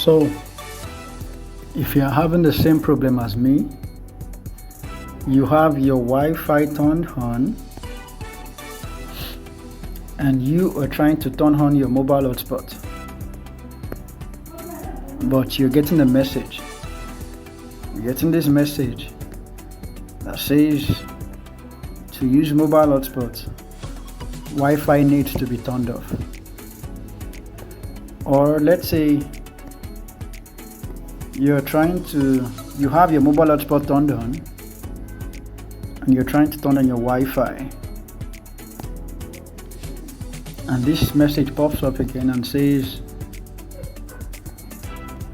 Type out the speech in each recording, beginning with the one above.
So if you are having the same problem as me, you have your Wi-Fi turned on and you are trying to turn on your mobile hotspot, but you're getting a message. You're getting this message that says to use mobile hotspot, Wi-Fi needs to be turned off. Or let's say you have your mobile hotspot turned on and you're trying to turn on your Wi-Fi, and this message pops up again and says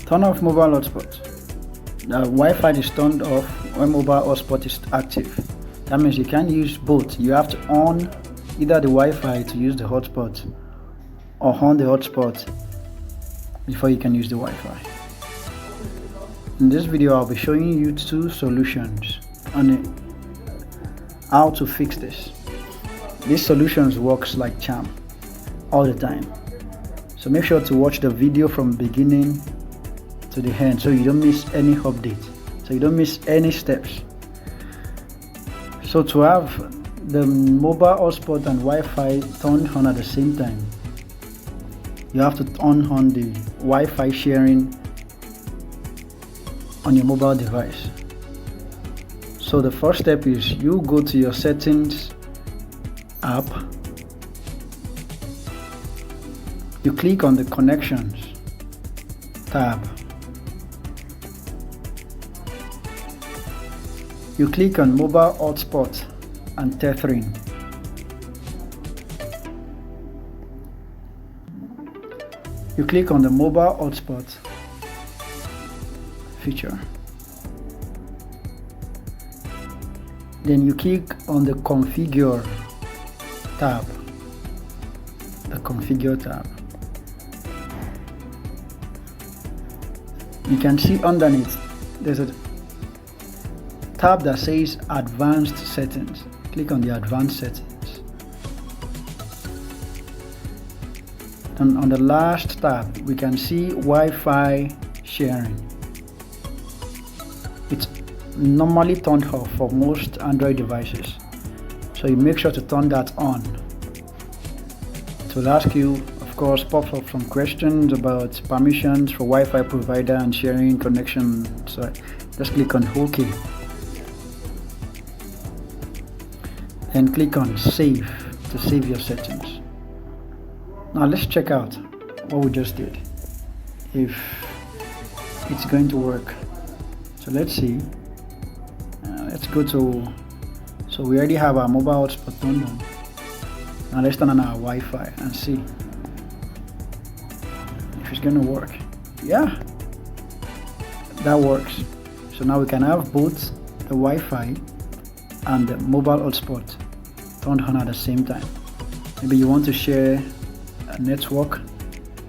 turn off mobile hotspot. The Wi-Fi is turned off when mobile hotspot is active. That means you can't use both. You have to on either the Wi-Fi to use the hotspot or on the hotspot before you can use the Wi-Fi. In this video, I'll be showing you two solutions on how to fix this. These solutions works like charm all the time. So make sure to watch the video from beginning to the end so you don't miss any update, so you don't miss any steps. So to have the mobile hotspot and Wi-Fi turned on at the same time, you have to turn on the Wi-Fi sharing on your mobile device. So the first step is you go to your settings app, you click on the connections tab, you click on mobile hotspot and tethering. You click on the mobile hotspot feature. Then you click on the configure tab. The configure tab. You can see underneath there's a tab that says advanced settings. Click on the advanced settings. And on the last tab we can see Wi-Fi sharing. It's normally turned off for most Android devices, so you make sure to turn that on. It will ask you, of course, pops up some questions about permissions for Wi-Fi provider and sharing connection. So just click on OK. Then click on save to save your settings. Now let's check out what we just did, if it's going to work. So let's see. Let's go to, so we already have our mobile hotspot turned on. Now let's turn on our Wi-Fi and see if it's going to work. Yeah, that works. So now we can have both the Wi-Fi and the mobile hotspot turned on at the same time. Maybe you want to share a network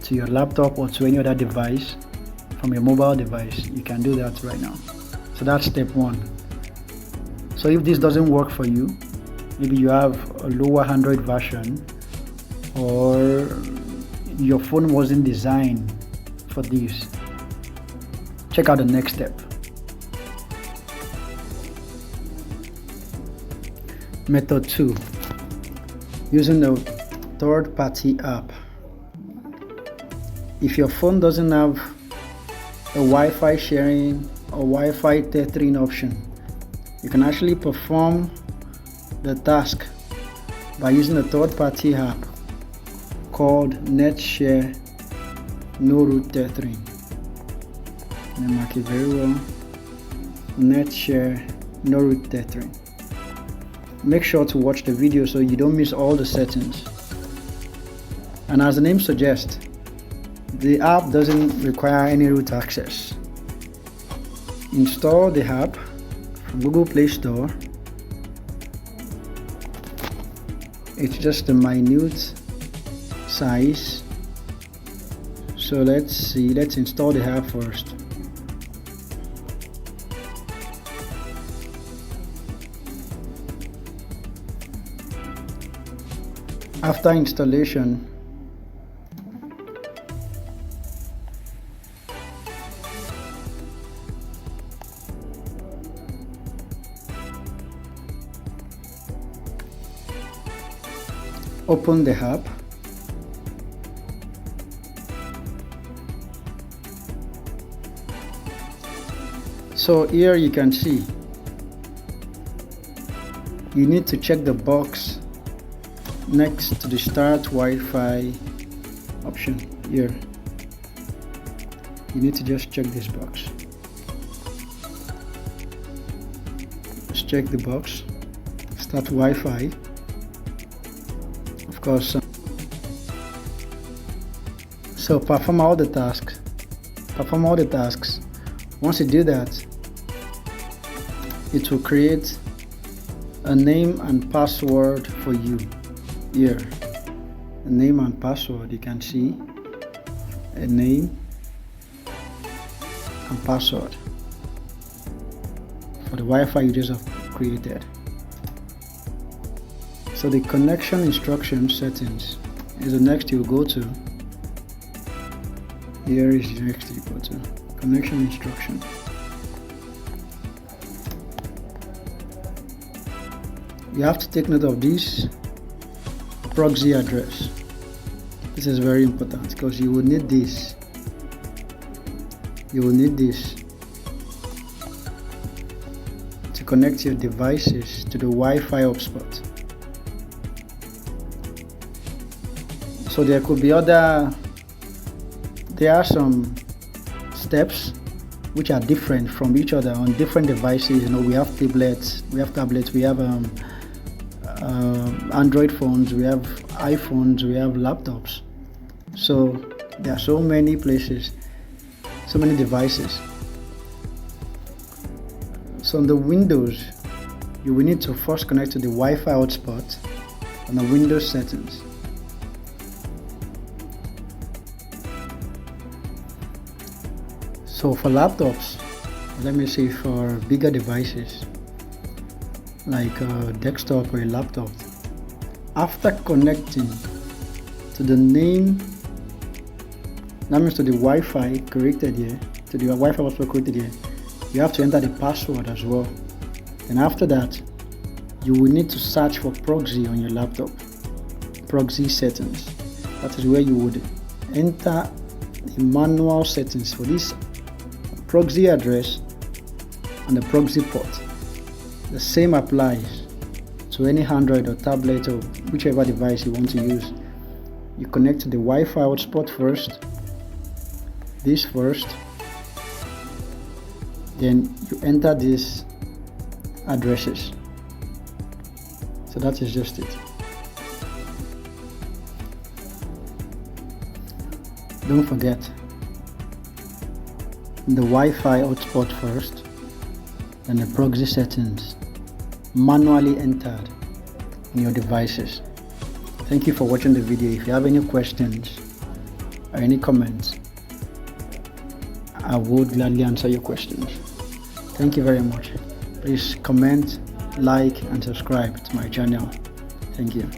to your laptop or to any other device from your mobile device. You can do that right now. So that's step one. So if this doesn't work for you, maybe you have a lower Android version or your phone wasn't designed for this, check out the next step. Method 2, using the third-party app. If your phone doesn't have a Wi-Fi sharing or Wi-Fi tethering option, you can actually perform the task by using a third-party app called NetShare No Root Tethering. Let me mark it very well. NetShare No Root Tethering. Make sure to watch the video so you don't miss all the settings. And as the name suggests, the app doesn't require any root access. Install the app from Google Play Store. It's just a minute size. So let's see, let's install the app first. After installation, Open the app. So here you can see you need to check the box next to the Start Wi-Fi option here. You need to just check this box. Let's check the box. Start Wi-Fi. Of course. So perform all the tasks. Once you do that, it will create a name and password for you here. A name and password, you can see a name and password for the Wi-Fi you just have created. So the connection instruction settings is the next you'll go to. Here is the next you go to. Connection instruction. You have to take note of this proxy address. This is very important because you will need this. You will need this to connect your devices to the Wi-Fi hotspot. So there could be there are some steps which are different from each other on different devices. You know, we have tablets, we have Android phones, we have iPhones, we have laptops. So there are so many places, so many devices. So on the Windows, you will need to first connect to the Wi-Fi hotspot on the Windows settings. So for laptops, let me say for bigger devices like a desktop or a laptop, after connecting to the name, that means to the Wi-Fi created here, to the Wi-Fi hotspot created here, you have to enter the password as well. And after that, you will need to search for proxy on your laptop, proxy settings. That is where you would enter the manual settings for this proxy address and the proxy port. The same applies to any Android or tablet or whichever device you want to use. You connect to the Wi-Fi hotspot first, this first, then you enter these addresses. So that is just it. Don't forget the Wi-Fi hotspot first, and the proxy settings manually entered in your devices. Thank you for watching the video. If you have any questions or any comments, I would gladly answer your questions. Thank you very much. Please comment, like and subscribe to my channel. Thank you.